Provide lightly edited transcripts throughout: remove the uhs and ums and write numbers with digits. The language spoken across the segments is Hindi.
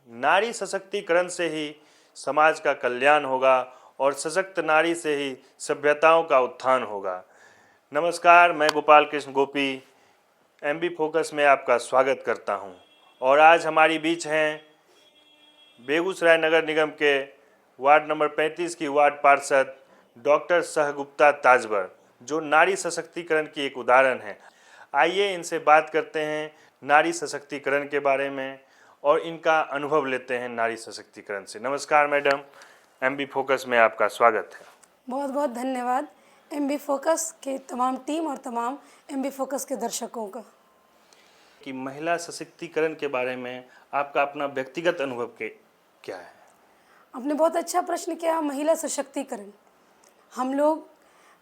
नारी सशक्तिकरण से ही समाज का कल्याण होगा और सशक्त नारी से ही सभ्यताओं का उत्थान होगा। नमस्कार, मैं गोपाल कृष्ण गोपी एमबी फोकस में आपका स्वागत करता हूं। और आज हमारी बीच हैं बेगूसराय नगर निगम के वार्ड नंबर 35 की वार्ड पार्षद डॉक्टर सहगुप्ता ताजवर, जो नारी सशक्तिकरण की एक उदाहरण है। आइए इनसे बात करते हैं नारी सशक्तिकरण के बारे में और इनका अनुभव लेते हैं नारी सशक्तिकरण से। नमस्कार मैडम, एमबी फोकस में आपका स्वागत है। बहुत बहुत धन्यवाद एमबी फोकस के तमाम टीम और तमाम एमबी फोकस के दर्शकों का। कि महिला सशक्तिकरण के बारे में आपका अपना व्यक्तिगत अनुभव क्या है? आपने बहुत अच्छा प्रश्न किया। महिला सशक्तिकरण, हम लोग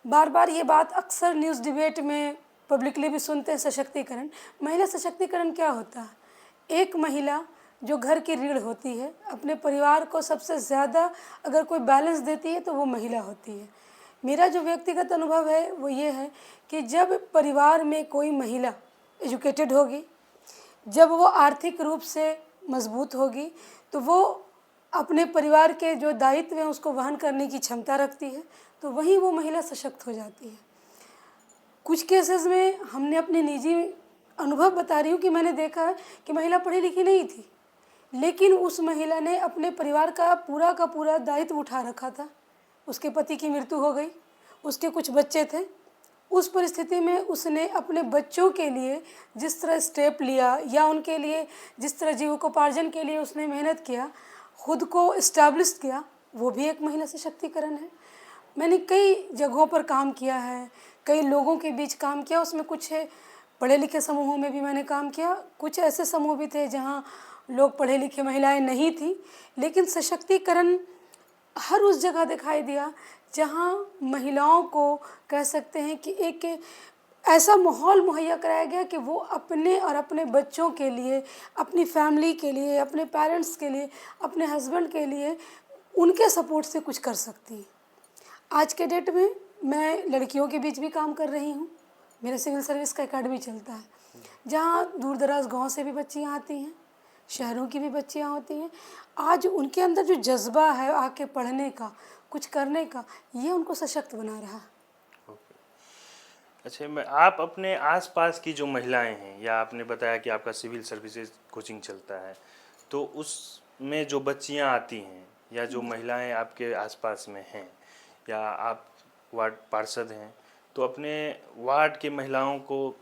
बार बार ये बात अक्सर न्यूज़ डिबेट में पब्लिकली भी सुनते हैं। सशक्तिकरण, महिला सशक्तिकरण क्या होता है? एक महिला जो घर की रीढ़ होती है, अपने परिवार को सबसे ज़्यादा अगर कोई बैलेंस देती है तो वो महिला होती है। मेरा जो व्यक्तिगत अनुभव है वो ये है कि जब परिवार में कोई महिला एजुकेटेड होगी, जब वो आर्थिक रूप से मजबूत होगी, तो वो अपने परिवार के जो दायित्व हैं उसको वहन करने की क्षमता रखती है, तो वहीं वो महिला सशक्त हो जाती है। कुछ केसेस में हमने अपने निजी अनुभव बता रही हूँ कि मैंने देखा है कि महिला पढ़ी लिखी नहीं थी, लेकिन उस महिला ने अपने परिवार का पूरा दायित्व उठा रखा था। उसके पति की मृत्यु हो गई, उसके कुछ बच्चे थे। उस परिस्थिति में उसने अपने बच्चों के लिए जिस तरह स्टेप लिया या उनके लिए जिस तरह जीविकोपार्जन के लिए उसने मेहनत किया, खुद को इस्टेब्लिश किया, वो भी एक महिला सशक्तिकरण है। मैंने कई जगहों पर काम किया है, कई लोगों के बीच काम किया। उसमें कुछ पढ़े लिखे समूहों में भी मैंने काम किया, कुछ ऐसे समूह भी थे जहाँ लोग पढ़े लिखे महिलाएं नहीं थी, लेकिन सशक्तिकरण हर उस जगह दिखाई दिया जहाँ महिलाओं को कह सकते हैं कि एक ऐसा माहौल मुहैया कराया गया कि वो अपने और अपने बच्चों के लिए, अपनी फैमिली के लिए, अपने पेरेंट्स के लिए, अपने हस्बैंड के लिए उनके सपोर्ट से कुछ कर सकती हैं। आज के डेट में मैं लड़कियों के बीच भी काम कर रही हूँ। मेरा सिविल सर्विस का एकेडमी चलता है, जहाँ दूर दराज गाँव से भी बच्चियाँ आती हैं, शहरों की भी बच्चियाँ होती हैं। आज उनके अंदर जो जज्बा है आके पढ़ने का, कुछ करने का, ये उनको सशक्त बना रहा है। अच्छा, आप अपने आसपास की जो महिलाएं हैं, या आपने बताया कि आपका सिविल सर्विसेज कोचिंग चलता है, तो उसमें जो बच्चियां आती हैं या जो महिलाएं आपके आसपास में हैं, या आप वार्ड पार्षद हैं, तो अपने वार्ड की महिलाओं को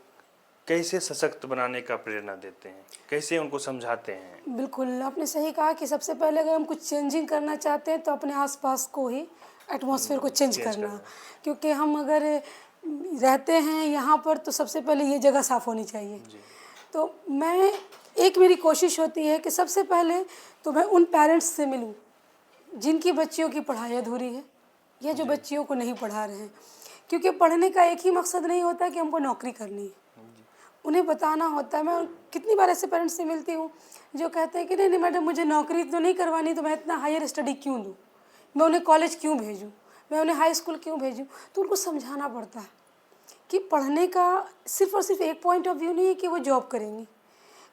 कैसे सशक्त बनाने का प्रेरणा देते हैं, कैसे उनको समझाते हैं? बिल्कुल, आपने सही कहा कि सबसे पहले अगर हम कुछ चेंजिंग करना चाहते हैं तो अपने आसपास को ही, एटमॉस्फेयर को चेंज करना। क्योंकि हम अगर रहते हैं यहाँ पर तो सबसे पहले ये जगह साफ़ होनी चाहिए। तो मेरी कोशिश होती है कि सबसे पहले तो मैं उन पेरेंट्स से मिलूँ जिनकी बच्चियों की पढ़ाई अधूरी है या जो बच्चियों को नहीं पढ़ा रहे हैं। क्योंकि पढ़ने का एक ही मकसद नहीं होता कि हमको नौकरी करनी है, उन्हें बताना होता है। मैं कितनी बार ऐसे पेरेंट्स से मिलती हूँ जो कहते हैं कि नहीं मैडम, मुझे नौकरी तो नहीं करवानी, तो मैं इतना हायर स्टडी क्यों दूँ, मैं उन्हें कॉलेज क्यों भेजूँ, मैं उन्हें हाई स्कूल क्यों भेजूँ। तो उनको समझाना पड़ता है कि पढ़ने का सिर्फ और सिर्फ एक पॉइंट ऑफ व्यू नहीं है कि वो जॉब करेंगी।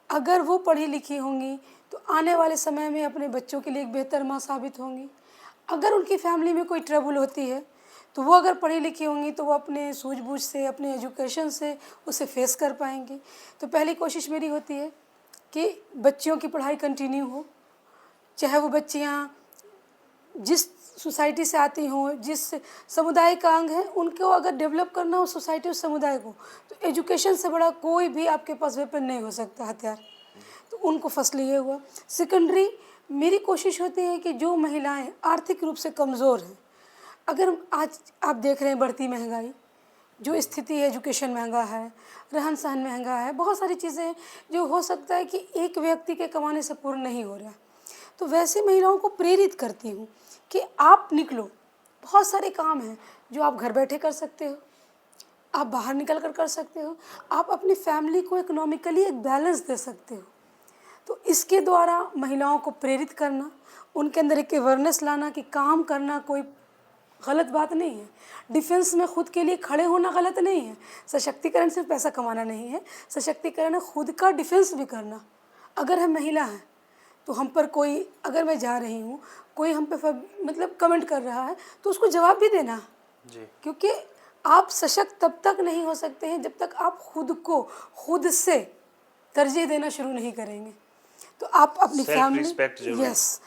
अगर वो पढ़ी लिखी होंगी तो आने वाले समय में अपने बच्चों के लिए एक बेहतर माँ साबित होंगी। अगर उनकी फैमिली में कोई ट्रबल होती है तो वो अगर पढ़ी लिखी होंगी तो वो अपने सूझबूझ से, अपने एजुकेशन से उसे फेस कर पाएंगी। तो पहली कोशिश मेरी होती है कि बच्चियों की पढ़ाई कंटिन्यू हो, चाहे वो बच्चियाँ जिस सोसाइटी से आती हों, जिस समुदाय का अंग है, उनको अगर डेवलप करना हो सोसाइटी और समुदाय को, तो एजुकेशन से बड़ा कोई भी आपके पास वेपन नहीं हो सकता, हथियार। तो उनको फर्स्टली ये हुआ। सेकेंडरी मेरी कोशिश होती है कि जो महिलाएं आर्थिक रूप से कमज़ोर हैं, अगर आज आप देख रहे हैं बढ़ती महंगाई, जो स्थिति है, एजुकेशन महंगा है, रहन सहन महंगा है, बहुत सारी चीज़ें जो हो सकता है कि एक व्यक्ति के कमाने से पूर्ण नहीं हो रहा। तो वैसे महिलाओं को प्रेरित करती हूँ कि आप निकलो, बहुत सारे काम हैं जो आप घर बैठे कर सकते हो, आप बाहर निकल कर सकते हो, आप अपनी फैमिली को इकोनॉमिकली एक बैलेंस दे सकते हो। तो इसके द्वारा महिलाओं को प्रेरित करना, उनके अंदर एक अवेयरनेस लाना कि काम करना कोई गलत बात नहीं है, डिफेंस में खुद के लिए खड़े होना गलत नहीं है। सशक्तिकरण सिर्फ पैसा कमाना नहीं है, सशक्तिकरण है खुद का डिफेंस भी करना। अगर हम महिला हैं तो हम पर कोई, अगर मैं जा रही हूँ, कोई हम पे मतलब कमेंट कर रहा है तो उसको जवाब भी देना। जी। क्योंकि आप सशक्त तब तक नहीं हो सकते हैं जब तक आप खुद को खुद से तरजीह देना शुरू नहीं करेंगे। तो आप अपनी सेल्फ फैमिली, रिस्पेक्ट जरूरी है। यस,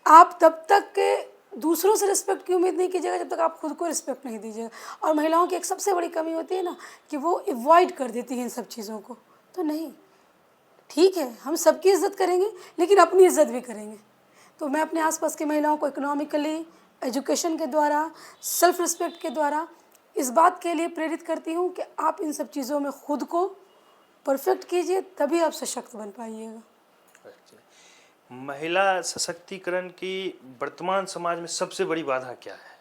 आप तब तक के दूसरों से रिस्पेक्ट की उम्मीद नहीं कीजिएगा जब तक आप खुद को रिस्पेक्ट नहीं दीजिएगा। और महिलाओं की एक सबसे बड़ी कमी होती है ना कि वो अवॉइड कर देती हैं इन सब चीज़ों को। तो नहीं, ठीक है, हम सबकी इज़्ज़त करेंगे लेकिन अपनी इज़्ज़त भी करेंगे। तो मैं अपने आसपास की महिलाओं को इकोनॉमिकली, एजुकेशन के द्वारा, सेल्फ रिस्पेक्ट के द्वारा इस बात के लिए प्रेरित करती हूँ कि आप इन सब चीज़ों में खुद को परफेक्ट कीजिए, तभी आप सशक्त बन पाइएगा। महिला सशक्तिकरण की वर्तमान समाज में सबसे बड़ी बाधा क्या है,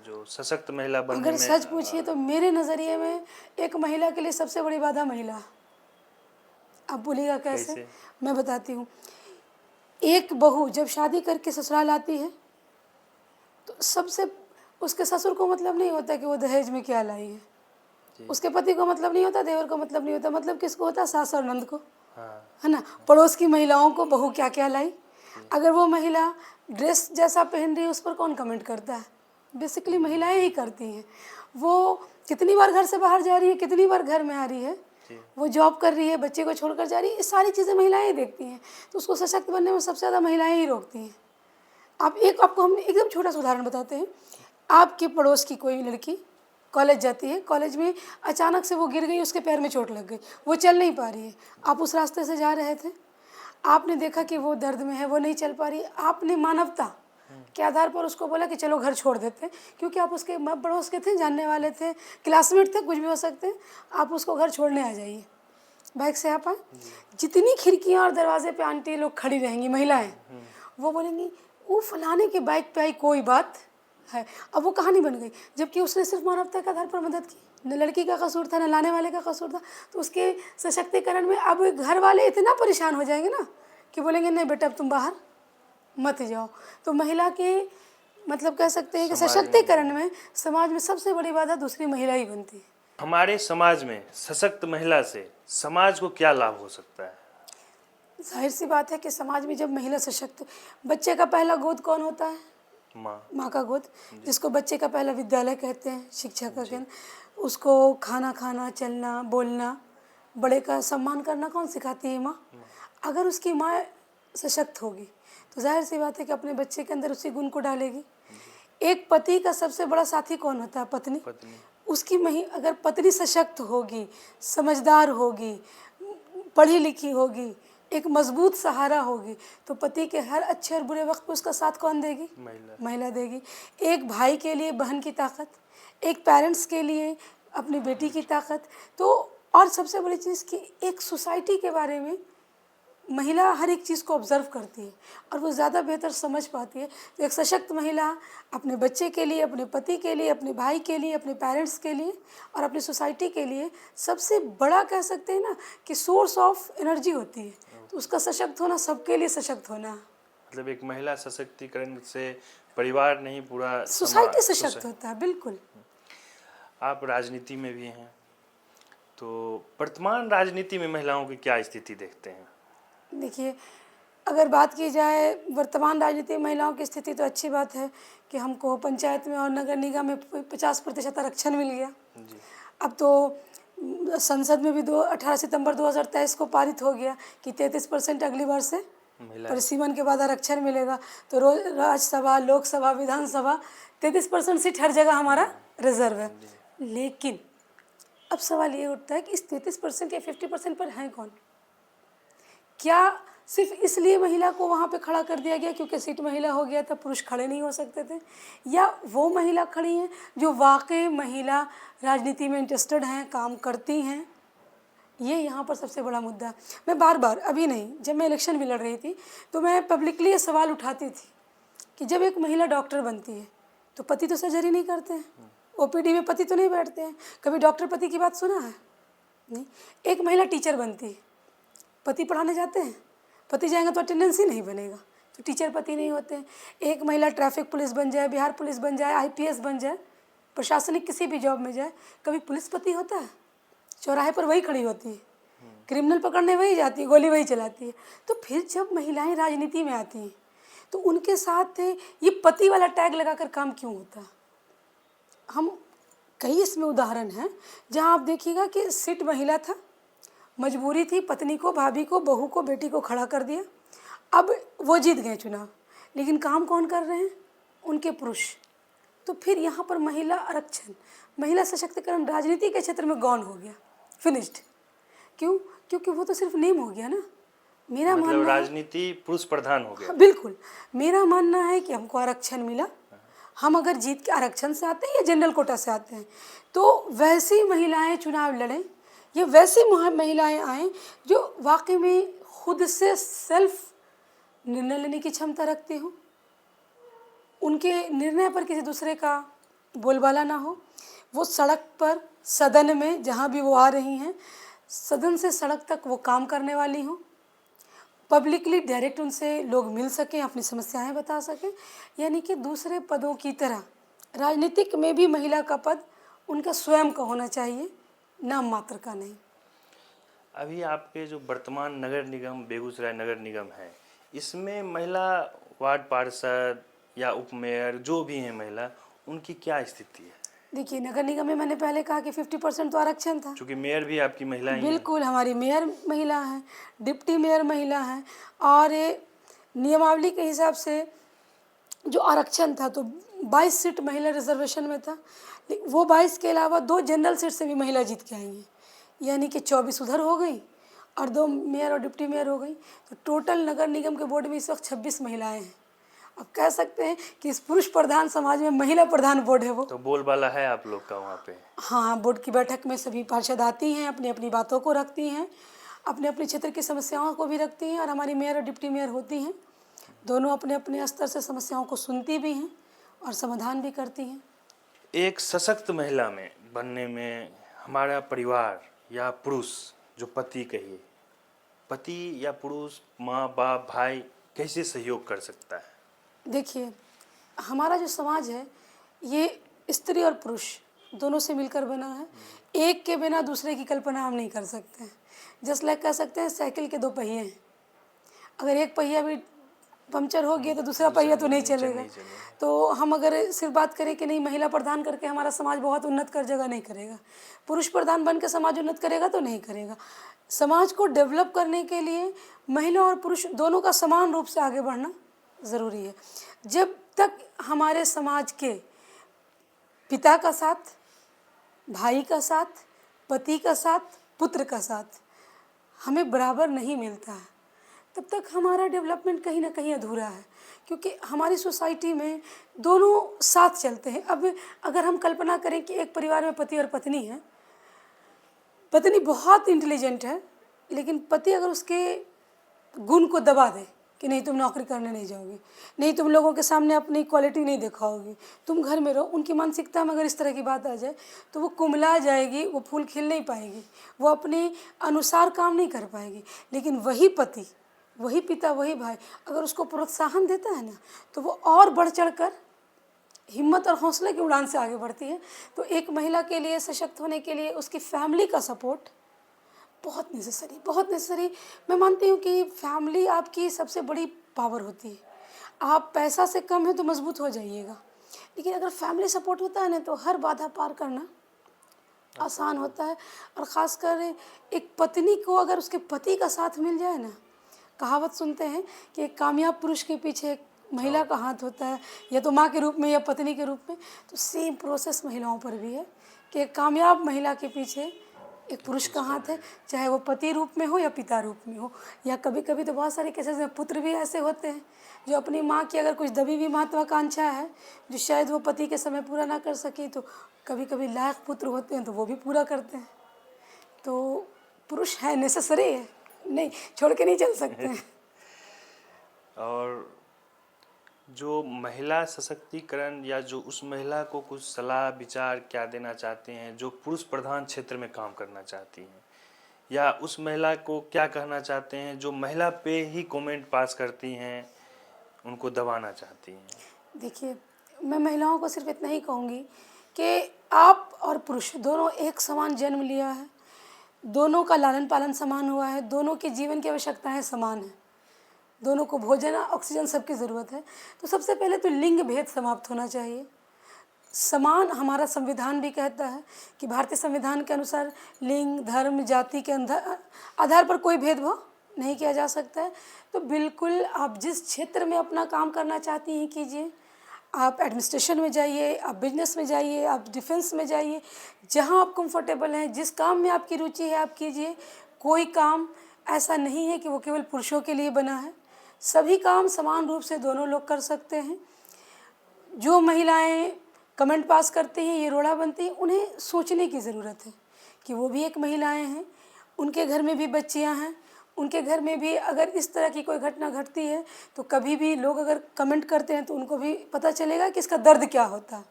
जो सशक्त महिला बनने अगर में? सच पूछिए तो मेरे नज़रिए में एक महिला के लिए सबसे बड़ी बाधा महिला। आप बोलिएगा कैसे? कैसे? मैं बताती हूँ। एक बहू जब शादी करके ससुराल आती है तो सबसे उसके ससुर को मतलब नहीं होता कि वो दहेज में क्या लाई है, उसके पति को मतलब नहीं होता, देवर को मतलब नहीं होता, मतलब किसको होता? सास और नंद को, हाँ। है ना। पड़ोस की महिलाओं को बहू क्या क्या लाई। अगर वो महिला ड्रेस जैसा पहन रही है उस पर कौन कमेंट करता है? बेसिकली महिलाएं ही करती हैं। वो कितनी बार घर से बाहर जा रही है, कितनी बार घर में आ रही है, वो जॉब कर रही है, बच्चे को छोड़कर जा रही है, ये सारी चीज़ें महिलाएं ही देखती हैं। तो उसको सशक्त बनने में सबसे ज़्यादा महिलाएं ही रोकती हैं। आपको हम एकदम छोटा सा उदाहरण बताते हैं। आपके पड़ोस की कोई लड़की कॉलेज जाती है, कॉलेज में अचानक से वो गिर गई, उसके पैर में चोट लग गई, वो चल नहीं पा रही है। आप उस रास्ते से जा रहे थे, आपने देखा कि वो दर्द में है, वो नहीं चल पा रही, आपने मानवता के आधार पर उसको बोला कि चलो घर छोड़ देते हैं, क्योंकि आप उसके पड़ोस के थे, जानने वाले थे, क्लासमेट थे, कुछ भी हो सकते हैं, आप उसको घर छोड़ने आ जाइए। बाइक से आप आए, जितनी खिड़कियाँ और दरवाजे पे आंटी लोग खड़ी रहेंगी, महिलाएं, वो बोलेंगी वो फलाने के बाइक पे आई, कोई बात है। अब वो कहानी बन गई, जबकि उसने सिर्फ मानवता के आधार पर मदद की, न लड़की का कसूर था, न लाने वाले का कसूर था। तो उसके सशक्तिकरण में अब घर वाले इतना परेशान हो जाएंगे ना कि बोलेंगे नहीं बेटा अब तुम बाहर मत जाओ। तो महिला के मतलब कह सकते हैं कि सशक्तिकरण में समाज में सबसे बड़ी बाधा दूसरी महिला ही बनती है। हमारे समाज में सशक्त महिला से समाज को क्या लाभ हो सकता है? जाहिर सी बात है कि समाज में जब महिला सशक्त, बच्चे का पहला गोद कौन होता है? माँ का गोद, जिसको बच्चे का पहला विद्यालय कहते हैं, शिक्षा का केंद्र। उसको खाना खाना, चलना, बोलना, बड़े का सम्मान करना कौन सिखाती है? माँ। अगर उसकी माँ सशक्त होगी तो जाहिर सी बात है कि अपने बच्चे के अंदर उसी गुण को डालेगी। एक पति का सबसे बड़ा साथी कौन होता है? पत्नी। उसकी अगर पत्नी सशक्त होगी, समझदार होगी, पढ़ी लिखी होगी, एक मजबूत सहारा होगी, तो पति के हर अच्छे और बुरे वक्त पे उसका साथ कौन देगी? महिला देगी। एक भाई के लिए बहन की ताकत, एक पेरेंट्स के लिए अपनी बेटी की ताकत। तो और सबसे बड़ी चीज़ कि एक सोसाइटी के बारे में महिला हर एक चीज़ को ऑब्ज़र्व करती है और वो ज़्यादा बेहतर समझ पाती है। तो एक सशक्त महिला अपने बच्चे के लिए, अपने पति के लिए, अपने भाई के लिए, अपने पेरेंट्स के लिए और अपनी सोसाइटी के लिए सबसे बड़ा कह सकते हैं ना कि सोर्स ऑफ एनर्जी होती है। तो उसका सशक्त होना सबके लिए सशक्त होना। मतलब एक महिला सशक्तिकरण से परिवार नहीं, पूरा सोसाइटी सशक्त होता है। बिल्कुल। आप राजनीति में भी हैं, तो वर्तमान राजनीति में महिलाओं की क्या स्थिति देखते हैं? देखिए, अगर बात की जाए वर्तमान राजनीति में महिलाओं की स्थिति, तो अच्छी बात है कि हमको पंचायत में और नगर निगम में 50% आरक्षण मिल गया। अब तो संसद में भी 18 सितंबर 2023 को पारित हो गया कि 33% अगली बार से परिसीमन के बाद आरक्षण मिलेगा। तो राज्यसभा, लोकसभा, विधानसभा 33% सीट हर जगह हमारा रिजर्व है। लेकिन अब सवाल ये उठता है कि इस 33% या 50% पर हैं कौन? क्या सिर्फ इसलिए महिला को वहाँ पे खड़ा कर दिया गया क्योंकि सीट महिला हो गया था, पुरुष खड़े नहीं हो सकते थे? या वो महिला खड़ी हैं जो वाकई महिला राजनीति में इंटरेस्टेड हैं, काम करती हैं? ये यहाँ पर सबसे बड़ा मुद्दा है। मैं बार बार, अभी नहीं, जब मैं इलेक्शन भी लड़ रही थी तो मैं पब्लिकली ये सवाल उठाती थी कि जब एक महिला डॉक्टर बनती है तो पति तो सर्जरी नहीं करते हैं, ओपीडी में पति तो नहीं बैठते हैं। कभी डॉक्टर पति की बात सुना है? नहीं। एक महिला टीचर बनती है, पति पढ़ाने जाते हैं, पति जाएंगे तो अटेंडेंस ही नहीं बनेगा, तो टीचर पति नहीं होते हैं। एक महिला ट्रैफिक पुलिस बन जाए, बिहार पुलिस बन जाए, आईपीएस बन जाए, प्रशासनिक किसी भी जॉब में जाए, कभी पुलिस पति होता है? चौराहे पर वही खड़ी होती है। क्रिमिनल पकड़ने वही जाती है, गोली वही चलाती है। तो फिर जब महिलाएं राजनीति में आती हैं तो उनके साथ ये पति वाला टैग लगाकर काम क्यों होता है? हम कई इसमें उदाहरण हैं जहां आप देखिएगा कि सीट महिला था, मजबूरी थी, पत्नी को, भाभी को, बहू को, बेटी को खड़ा कर दिया। अब वो जीत गए चुनाव, लेकिन काम कौन कर रहे हैं? उनके पुरुष। तो फिर यहाँ पर महिला आरक्षण, महिला सशक्तिकरण राजनीति के क्षेत्र में गौण हो गया, फिनिश्ड। क्यों? क्योंकि वो तो सिर्फ नेम हो गया ना। मेरा मतलब मानना है, राजनीति पुरुष प्रधान हो गया। हाँ, बिल्कुल। मेरा मानना है कि हमको आरक्षण मिला, हम अगर जीत के आरक्षण से आते हैं या जनरल कोटा से आते हैं तो वैसी महिलाएं चुनाव लड़ें या वैसी महिलाएं आएँ जो वाकई में खुद से सेल्फ निर्णय लेने की क्षमता रखती हो, उनके निर्णय पर किसी दूसरे का बोलबाला ना हो। वो सड़क पर, सदन में, जहाँ भी वो आ रही हैं, सदन से सड़क तक वो काम करने वाली हों। पब्लिकली डायरेक्ट उनसे लोग मिल सकें, अपनी समस्याएं बता सकें। यानी कि दूसरे पदों की तरह राजनीतिक में भी महिला का पद उनका स्वयं का होना चाहिए, नाम मात्र का नहीं। अभी आपके जो वर्तमान नगर निगम, बेगूसराय नगर निगम है, इसमें महिला वार्ड पार्षद या उप मेयर जो भी हैं महिला, उनकी क्या स्थिति है? देखिए, नगर निगम में मैंने पहले कहा कि 50% तो आरक्षण था। क्योंकि मेयर भी आपकी महिला ही हैं। बिल्कुल, हमारी मेयर महिला हैं, डिप्टी मेयर महिला हैं, और नियमावली के हिसाब से जो आरक्षण था तो 22 सीट महिला रिजर्वेशन में था। लेकिन वो 22 के अलावा 2 जनरल सीट से भी महिला जीत के आई हैं, यानी कि 24 उधर हो गई और 2 मेयर और डिप्टी मेयर हो गई। तो टोटल नगर निगम के बोर्ड में इस वक्त 26 महिलाएं हैं। अब कह सकते हैं कि इस पुरुष प्रधान समाज में महिला प्रधान बोर्ड है वो। तो बोलबाला है आप लोग का वहाँ पे? हाँ, बोर्ड की बैठक में सभी पार्षद आती हैं, अपनी अपनी बातों को रखती हैं, अपने अपने क्षेत्र की समस्याओं को भी रखती हैं, और हमारी मेयर और डिप्टी मेयर होती हैं, दोनों अपने अपने स्तर से समस्याओं को सुनती भी हैं और समाधान भी करती हैं। एक सशक्त महिला में बनने में हमारा परिवार या पुरुष, जो पति कहिए, पति या पुरुष, माँ बाप, भाई, कैसे सहयोग कर सकता है? देखिए, हमारा जो समाज है ये स्त्री और पुरुष दोनों से मिलकर बना है। एक के बिना दूसरे की कल्पना हम नहीं कर सकते हैं। जस्ट लाइक कह सकते हैं साइकिल के 2 पहिए हैं, अगर एक पहिया भी पंक्चर हो गया तो दूसरा पहिया तो नहीं चलेगा। तो हम अगर सिर्फ बात करें कि नहीं महिला प्रधान करके हमारा समाज बहुत उन्नत कर जगह, नहीं करेगा। पुरुष प्रधान बन के समाज उन्नत करेगा तो नहीं करेगा। समाज को डेवलप करने के लिए महिला और पुरुष दोनों का समान रूप से आगे बढ़ना ज़रूरी है। जब तक हमारे समाज के पिता का साथ, भाई का साथ, पति का साथ, पुत्र का साथ हमें बराबर नहीं मिलता है, तब तक हमारा डेवलपमेंट कहीं ना कहीं अधूरा है। क्योंकि हमारी सोसाइटी में दोनों साथ चलते हैं। अब अगर हम कल्पना करें कि एक परिवार में पति और पत्नी है, पत्नी बहुत इंटेलिजेंट है, लेकिन पति अगर उसके गुण को दबा दे कि नहीं तुम नौकरी करने नहीं जाओगी, नहीं तुम लोगों के सामने अपनी क्वालिटी नहीं दिखाओगी, तुम घर में रहो, उनकी मानसिकता में अगर इस तरह की बात आ जाए तो वो कुम्हला जाएगी, वो फूल खिल नहीं पाएगी, वो अपने अनुसार काम नहीं कर पाएगी। लेकिन वही पति, वही पिता, वही भाई अगर उसको प्रोत्साहन देता है ना, तो वो और बढ़ चढ़ कर हिम्मत और हौसले की उड़ान से आगे बढ़ती है। तो एक महिला के लिए सशक्त होने के लिए उसकी फैमिली का सपोर्ट बहुत नेसेसरी। मैं मानती हूँ कि फैमिली आपकी सबसे बड़ी पावर होती है। आप पैसा से कम है तो मजबूत हो जाइएगा, लेकिन अगर फैमिली सपोर्ट होता है ना तो हर बाधा पार करना आसान होता है। और ख़ासकर एक पत्नी को अगर उसके पति का साथ मिल जाए ना, कहावत सुनते हैं कि एक कामयाब पुरुष के पीछे एक महिला का हाथ होता है, या तो माँ के रूप में या पत्नी के रूप में। तो सेम प्रोसेस महिलाओं पर भी है कि एक कामयाब महिला के पीछे एक पुरुष का हाथ है, चाहे वो पति रूप में हो या पिता रूप में हो, या कभी कभी तो बहुत सारे केसेस में पुत्र भी ऐसे होते हैं जो अपनी माँ की अगर कुछ दबी हुई महत्वाकांक्षा है जो शायद वो पति के समय पूरा ना कर सके, तो कभी कभी लायक पुत्र होते हैं तो वो भी पूरा करते हैं। तो पुरुष है, नेसेसरी है, नहीं छोड़ के नहीं चल सकते हैं। और जो महिला सशक्तिकरण, या जो उस महिला को कुछ सलाह विचार क्या देना चाहते हैं जो पुरुष प्रधान क्षेत्र में काम करना चाहती हैं, या उस महिला को क्या कहना चाहते हैं जो महिला पे ही कमेंट पास करती हैं, उनको दबाना चाहती हैं? देखिए, मैं महिलाओं को सिर्फ इतना ही कहूँगी कि आप और पुरुष दोनों एक समान जन्म लिया है, दोनों का लालन पालन समान हुआ है, दोनों के जीवन की आवश्यकताएं समान हैं, दोनों को भोजन ऑक्सीजन सबकी ज़रूरत है। तो सबसे पहले तो लिंग भेद समाप्त होना चाहिए। समान हमारा संविधान भी कहता है कि भारतीय संविधान के अनुसार लिंग, धर्म, जाति के आधार पर कोई भेदभाव नहीं किया जा सकता है। तो बिल्कुल आप जिस क्षेत्र में अपना काम करना चाहती हैं कीजिए। आप एडमिनिस्ट्रेशन में जाइए, आप बिजनेस में जाइए, आप डिफेंस में जाइए, जहाँ आप कंफर्टेबल हैं, जिस काम में आपकी रुचि है आप कीजिए। कोई काम ऐसा नहीं है कि वो केवल पुरुषों के लिए बना है, सभी काम समान रूप से दोनों लोग कर सकते हैं। जो महिलाएं कमेंट पास करती हैं, ये रोड़ा बनती हैं, उन्हें सोचने की ज़रूरत है कि वो भी एक महिलाएं हैं, उनके घर में भी बच्चियां हैं, उनके घर में भी अगर इस तरह की कोई घटना घटती है तो कभी भी लोग अगर कमेंट करते हैं तो उनको भी पता चलेगा कि इसका दर्द क्या होता है।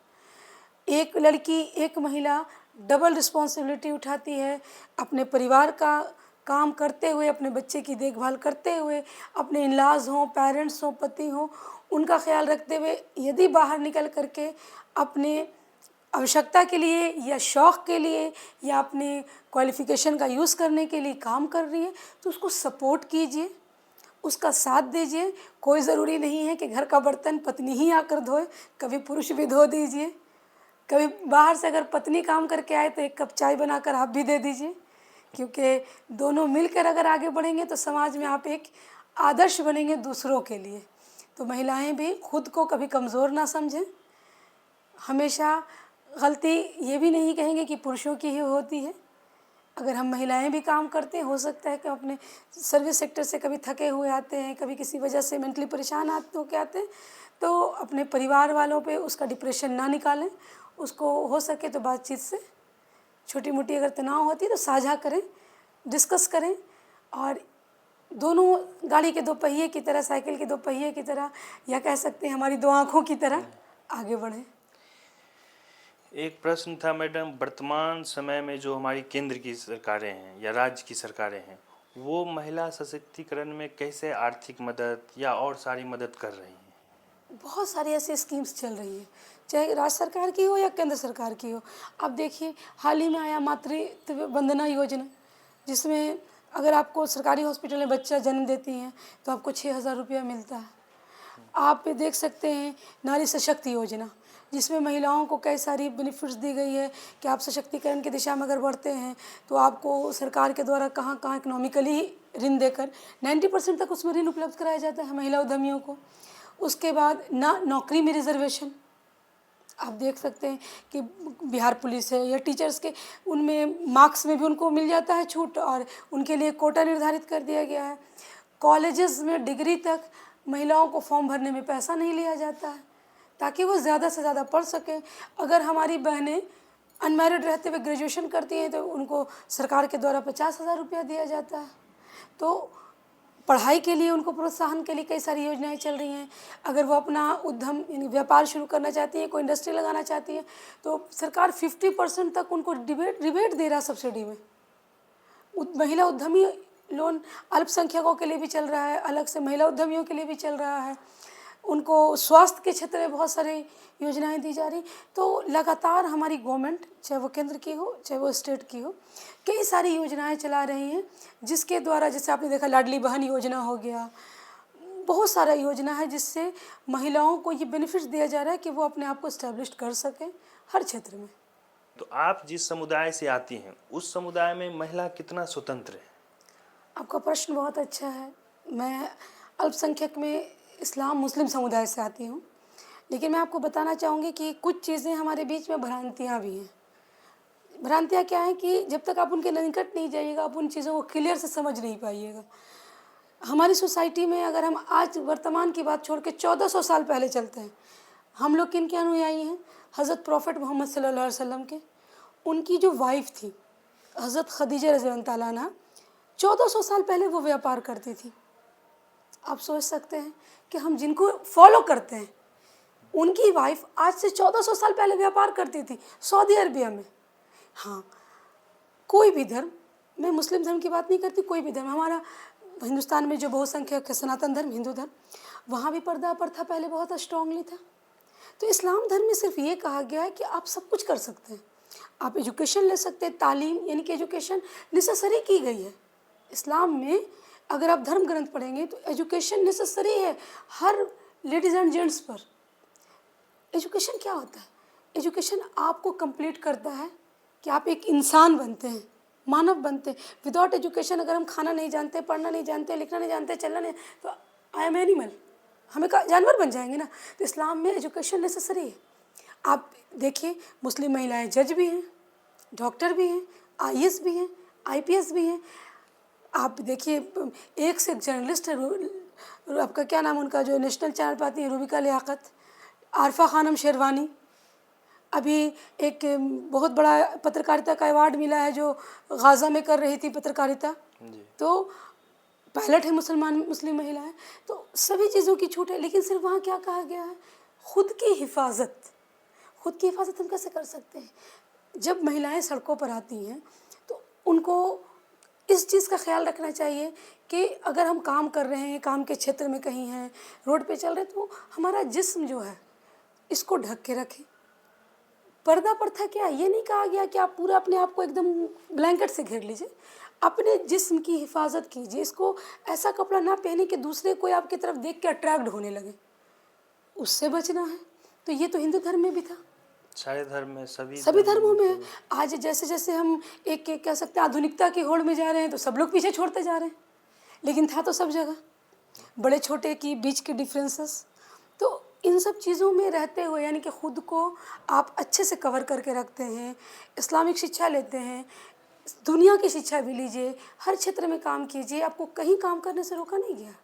एक लड़की, एक महिला डबल रिस्पॉन्सिबिलिटी उठाती है, अपने परिवार का काम करते हुए, अपने बच्चे की देखभाल करते हुए, अपने इन-लॉज हों, पेरेंट्स हों, पति हों, उनका ख्याल रखते हुए यदि बाहर निकल करके अपने आवश्यकता के लिए या शौक़ के लिए या अपने क्वालिफ़िकेशन का यूज़ करने के लिए काम कर रही है तो उसको सपोर्ट कीजिए, उसका साथ दीजिए। कोई ज़रूरी नहीं है कि घर का बर्तन पत्नी ही आकर धोए, कभी पुरुष भी धो दीजिए। कभी बाहर से अगर पत्नी काम करके आए तो एक कप चाय बनाकर आप भी दे दीजिए, क्योंकि दोनों मिलकर अगर आगे बढ़ेंगे तो समाज में आप एक आदर्श बनेंगे दूसरों के लिए। तो महिलाएं भी खुद को कभी कमज़ोर ना समझें। हमेशा गलती ये भी नहीं कहेंगे कि पुरुषों की ही होती है। अगर हम महिलाएं भी काम करते हैं, हो सकता है कि अपने सर्विस सेक्टर से कभी थके हुए आते हैं, कभी किसी वजह से मेंटली परेशान होकर आते हैं, तो अपने परिवार वालों पे उसका डिप्रेशन ना निकालें। उसको हो सके तो बातचीत से छोटी मोटी अगर तनाव होती है तो साझा करें, डिस्कस करें, और दोनों गाड़ी के दो पहिए की तरह, साइकिल के दो पहिए की तरह, या कह सकते हैं हमारी दो आँखों की तरह आगे बढ़ें। एक प्रश्न था मैडम, वर्तमान समय में जो हमारी केंद्र की सरकारें हैं या राज्य की सरकारें हैं, वो महिला सशक्तिकरण में कैसे आर्थिक मदद या और सारी मदद कर रही हैं? बहुत सारी ऐसी स्कीम्स चल रही हैं, चाहे राज्य सरकार की हो या केंद्र सरकार की हो। आप देखिए, हाल ही में आया मातृत्व वंदना योजना, जिसमें अगर आपको सरकारी हॉस्पिटल में बच्चा जन्म देती हैं तो आपको 6,000 रुपया मिलता है। आप देख सकते हैं नारी सशक्ति योजना, जिसमें महिलाओं को कई सारी बेनिफिट्स दी गई है कि आप सशक्तिकरण की दिशा में अगर बढ़ते हैं तो आपको सरकार के द्वारा कहाँ कहाँ इकोनॉमिकली ऋण देकर 90% तक उसमें ऋण उपलब्ध कराया जाता है महिला उद्यमियों को। उसके बाद नौकरी में रिजर्वेशन, आप देख सकते हैं कि बिहार पुलिस है या टीचर्स के, उनमें मार्क्स में भी उनको मिल जाता है छूट, और उनके लिए कोटा निर्धारित कर दिया गया है। कॉलेजेस में डिग्री तक महिलाओं को फॉर्म भरने में पैसा नहीं लिया जाता है, ताकि वो ज़्यादा से ज़्यादा पढ़ सकें। अगर हमारी बहनें अनमैरिड रहते हुए ग्रेजुएशन करती हैं तो उनको सरकार के द्वारा 50,000 रुपया दिया जाता है। तो पढ़ाई के लिए, उनको प्रोत्साहन के लिए कई सारी योजनाएं चल रही हैं। अगर वो अपना उद्यम यानी व्यापार शुरू करना चाहती हैं, कोई इंडस्ट्री लगाना चाहती हैं, तो सरकार 50% तक उनको रिबेट दे रहा है सब्सिडी में। महिला उद्यमी लोन अल्पसंख्यकों के लिए भी चल रहा है, अलग से महिला उद्यमियों के लिए भी चल रहा है। उनको स्वास्थ्य के क्षेत्र में बहुत सारी योजनाएं दी जा रही। तो लगातार हमारी गवर्नमेंट, चाहे वो केंद्र की हो चाहे वो स्टेट की हो, कई सारी योजनाएं चला रही हैं, जिसके द्वारा, जैसे आपने देखा लाडली बहन योजना हो गया, बहुत सारा योजना है जिससे महिलाओं को ये बेनिफिट्स दिया जा रहा है कि वो अपने आप को इस्टेब्लिश कर सकें हर क्षेत्र में। तो आप जिस समुदाय से आती हैं, उस समुदाय में महिला कितना स्वतंत्र है? आपका प्रश्न बहुत अच्छा है। मैं अल्पसंख्यक में इस्लाम मुस्लिम समुदाय से आती हूँ, लेकिन मैं आपको बताना चाहूँगी कि कुछ चीज़ें हमारे बीच में भ्रांतियाँ भी हैं। भ्रांतियाँ क्या हैं कि जब तक आप उनके निकट नहीं जाइएगा, आप उन चीज़ों को क्लियर से समझ नहीं पाइएगा। हमारी सोसाइटी में अगर हम आज वर्तमान की बात छोड़ के 1400 साल पहले चलते हैं, हम लोग किन के अनुयायी हैं? हज़रत प्रॉफिट मोहम्मद सल्लल्लाहु अलैहि वसल्लम के। उनकी जो वाइफ थी हज़रत खदीजा रज़ियल्लाहु ताला अन्हा, 1400 साल पहले वो व्यापार करती थी। आप सोच सकते हैं कि हम जिनको फॉलो करते हैं, उनकी वाइफ आज से 1400 साल पहले व्यापार करती थी सऊदी अरबिया में। हाँ, कोई भी धर्म, मैं मुस्लिम धर्म की बात नहीं करती, कोई भी धर्म, हमारा हिंदुस्तान में जो बहुसंख्यक है सनातन धर्म, हिंदू धर्म, वहाँ भी पर्दा प्रथा पहले बहुत स्ट्रांगली था। तो इस्लाम धर्म में सिर्फ ये कहा गया है कि आप सब कुछ कर सकते हैं, आप एजुकेशन ले सकते हैं, तालीम, यानी कि एजुकेशन नेसेसरी की गई है इस्लाम में। अगर आप धर्म ग्रंथ पढ़ेंगे तो एजुकेशन नेसेसरी है हर लेडीज़ एंड जेंट्स पर। एजुकेशन क्या होता है? एजुकेशन आपको कंप्लीट करता है कि आप एक इंसान बनते हैं, मानव बनते हैं। विदाउट एजुकेशन अगर हम खाना नहीं जानते, पढ़ना नहीं जानते, लिखना नहीं जानते, चलना नहीं, तो आई एम एनिमल, हमें जानवर बन जाएंगे ना। तो इस्लाम में एजुकेशन नेसेसरी है। आप देखिए, मुस्लिम महिलाएं जज भी हैं, डॉक्टर भी हैं, आईएएस भी हैं, आईपीएस भी हैं। आप देखिए, एक से एक जर्नलिस्ट है। आपका क्या नाम, उनका जो नेशनल चैनल पर आती है, रूबिका लियाकत, आरफा खानम शेरवानी। अभी एक बहुत बड़ा पत्रकारिता का अवार्ड मिला है जो गाज़ा में कर रही थी पत्रकारिता, तो पायलट है मुस्लिम महिला है। तो सभी चीज़ों की छूट है, लेकिन सिर्फ वहाँ क्या कहा गया है? खुद की हिफाजत। खुद की हिफाजत हम कैसे कर सकते हैं? जब महिलाएं सड़कों पर आती हैं तो उनको इस चीज़ का ख्याल रखना चाहिए कि अगर हम काम कर रहे हैं, काम के क्षेत्र में कहीं हैं, रोड पे चल रहे हैं, तो हमारा जिस्म जो है इसको ढक के रखें। पर्दा प्रथा क्या, ये नहीं कहा गया कि आप पूरा अपने आप को एकदम ब्लैंकेट से घेर लीजिए। अपने जिस्म की हिफाजत कीजिए। इसको ऐसा कपड़ा ना पहने कि दूसरे कोई आपकी तरफ देख के अट्रैक्ट होने लगे, उससे बचना है। तो ये तो हिंदू धर्म में भी था, सारे धर्म में, सभी धर्मों में है। आज जैसे जैसे हम एक कह सकते हैं आधुनिकता की होड़ में जा रहे हैं, तो सब लोग पीछे छोड़ते जा रहे हैं, लेकिन था तो सब जगह बड़े छोटे की बीच के डिफरेंसेस। तो इन सब चीज़ों में रहते हुए, यानी कि ख़ुद को आप अच्छे से कवर करके रखते हैं, इस्लामिक शिक्षा लेते हैं, दुनिया की शिक्षा भी लीजिए, हर क्षेत्र में काम कीजिए, आपको कहीं काम करने से रोका नहीं गया।